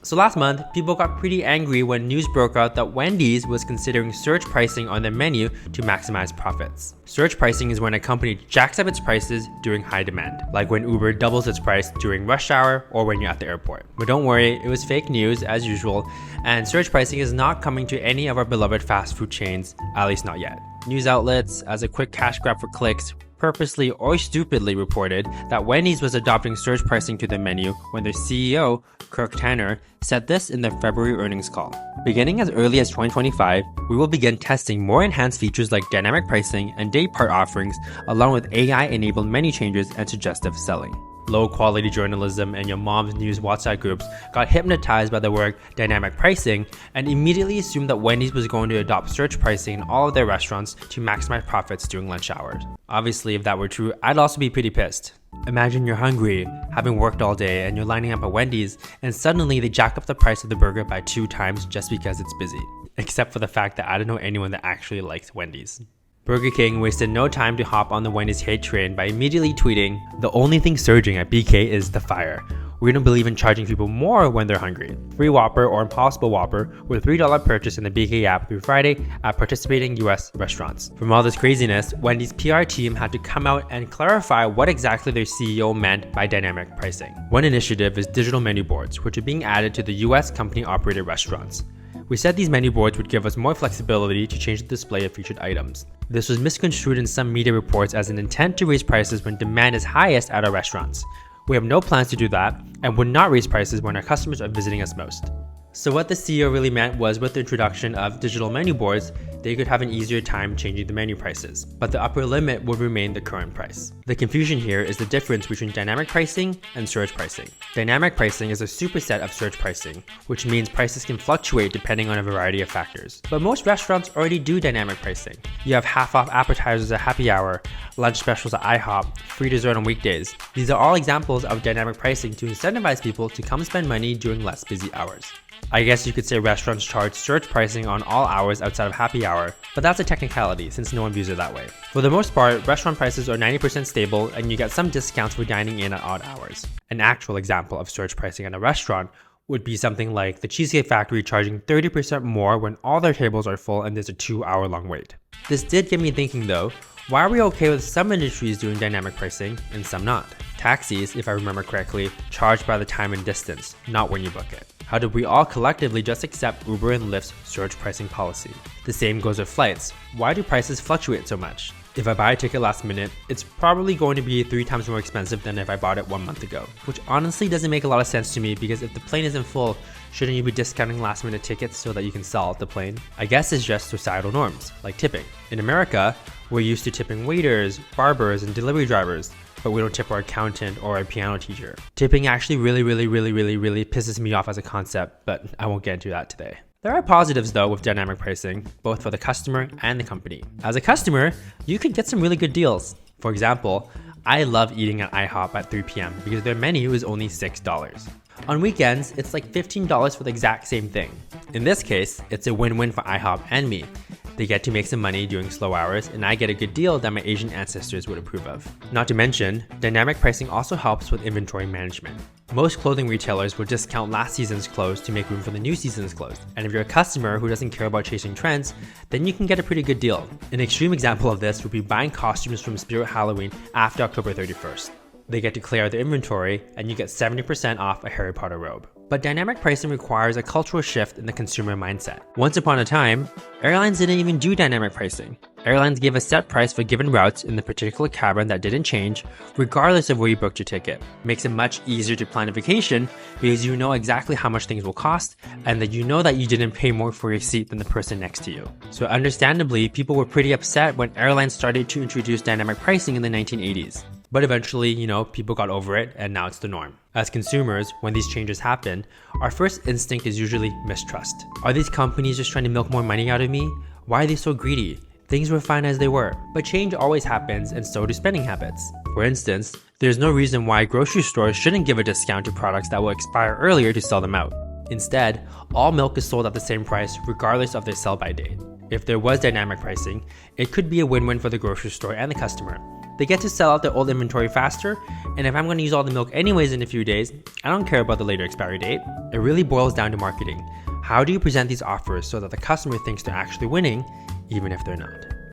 So last month, people got pretty angry when news broke out that Wendy's was considering surge pricing on their menu to maximize profits. Surge pricing is when a company jacks up its prices during high demand, like when Uber doubles its price during rush hour or when you're at the airport. But don't worry, it was fake news as usual, and surge pricing is not coming to any of our beloved fast food chains, at least not yet. News outlets, as a quick cash grab for clicks, purposely or stupidly reported that Wendy's was adopting surge pricing to their menu when their CEO, Kirk Tanner, said this in their February earnings call. Beginning as early as 2025, we will begin testing more enhanced features like dynamic pricing and day part offerings, along with AI-enabled menu changes and suggestive selling. Low-quality journalism and your mom's news WhatsApp groups got hypnotized by the word dynamic pricing and immediately assumed that Wendy's was going to adopt surge pricing in all of their restaurants to maximize profits during lunch hours. Obviously, if that were true, I'd also be pretty pissed. Imagine you're hungry, having worked all day, and you're lining up at Wendy's, and suddenly they jack up the price of the burger by 2 times just because it's busy. Except for the fact that I don't know anyone that actually likes Wendy's. Burger King wasted no time to hop on the Wendy's hate train by immediately tweeting, "The only thing surging at BK is the fire. We don't believe in charging people more when they're hungry. Free Whopper or Impossible Whopper with $3 purchase in the BK app through Friday at participating US restaurants." From all this craziness, Wendy's PR team had to come out and clarify what exactly their CEO meant by dynamic pricing. One initiative is digital menu boards, which are being added to the US company-operated restaurants. We said these menu boards would give us more flexibility to change the display of featured items. This was misconstrued in some media reports as an intent to raise prices when demand is highest at our restaurants. We have no plans to do that and would not raise prices when our customers are visiting us most. So what the CEO really meant was with the introduction of digital menu boards, they could have an easier time changing the menu prices, but the upper limit would remain the current price. The confusion here is the difference between dynamic pricing and surge pricing. Dynamic pricing is a superset of surge pricing, which means prices can fluctuate depending on a variety of factors. But most restaurants already do dynamic pricing. You have half-off appetizers at happy hour, lunch specials at IHOP, free dessert on weekdays. These are all examples of dynamic pricing to incentivize people to come spend money during less busy hours. I guess you could say restaurants charge surge pricing on all hours outside of happy hour, but that's a technicality since no one views it that way. For the most part, restaurant prices are 90% stable and you get some discounts for dining in at odd hours. An actual example of surge pricing at a restaurant would be something like the Cheesecake Factory charging 30% more when all their tables are full and there's a 2-hour-long wait. This did get me thinking though, why are we okay with some industries doing dynamic pricing and some not? Taxis, if I remember correctly, charge by the time and distance, not when you book it. How did we all collectively just accept Uber and Lyft's surge pricing policy? The same goes with flights. Why do prices fluctuate so much? If I buy a ticket last minute, it's probably going to be 3 times more expensive than if I bought it 1 month ago, which honestly doesn't make a lot of sense to me because if the plane isn't full, shouldn't you be discounting last minute tickets so that you can sell at the plane? I guess it's just societal norms, like tipping. In America, we're used to tipping waiters, barbers, and delivery drivers, but we don't tip our accountant or our piano teacher. Tipping actually really pisses me off as a concept, but I won't get into that today. There are positives though with dynamic pricing, both for the customer and the company. As a customer, you could get some really good deals. For example, I love eating at IHOP at 3 p.m. because their menu is only $6. On weekends, it's like $15 for the exact same thing. In this case, it's a win-win for IHOP and me. They get to make some money during slow hours, and I get a good deal that my Asian ancestors would approve of. Not to mention, dynamic pricing also helps with inventory management. Most clothing retailers will discount last season's clothes to make room for the new season's clothes. And if you're a customer who doesn't care about chasing trends, then you can get a pretty good deal. An extreme example of this would be buying costumes from Spirit Halloween after October 31st. They get to clear out their inventory, and you get 70% off a Harry Potter robe. But dynamic pricing requires a cultural shift in the consumer mindset. Once upon a time, airlines didn't even do dynamic pricing. Airlines gave a set price for given routes in the particular cabin that didn't change, regardless of where you booked your ticket. Makes it much easier to plan a vacation because you know exactly how much things will cost and that you know that you didn't pay more for your seat than the person next to you. So understandably, people were pretty upset when airlines started to introduce dynamic pricing in the 1980s. But eventually, people got over it and now it's the norm. As consumers, when these changes happen, our first instinct is usually mistrust. Are these companies just trying to milk more money out of me? Why are they so greedy? Things were fine as they were. But change always happens and so do spending habits. For instance, there's no reason why grocery stores shouldn't give a discount to products that will expire earlier to sell them out. Instead, all milk is sold at the same price regardless of their sell-by date. If there was dynamic pricing, it could be a win-win for the grocery store and the customer. They get to sell out their old inventory faster, and if I'm going to use all the milk anyways in a few days, I don't care about the later expiry date. It really boils down to marketing. How do you present these offers so that the customer thinks they're actually winning, even if they're not?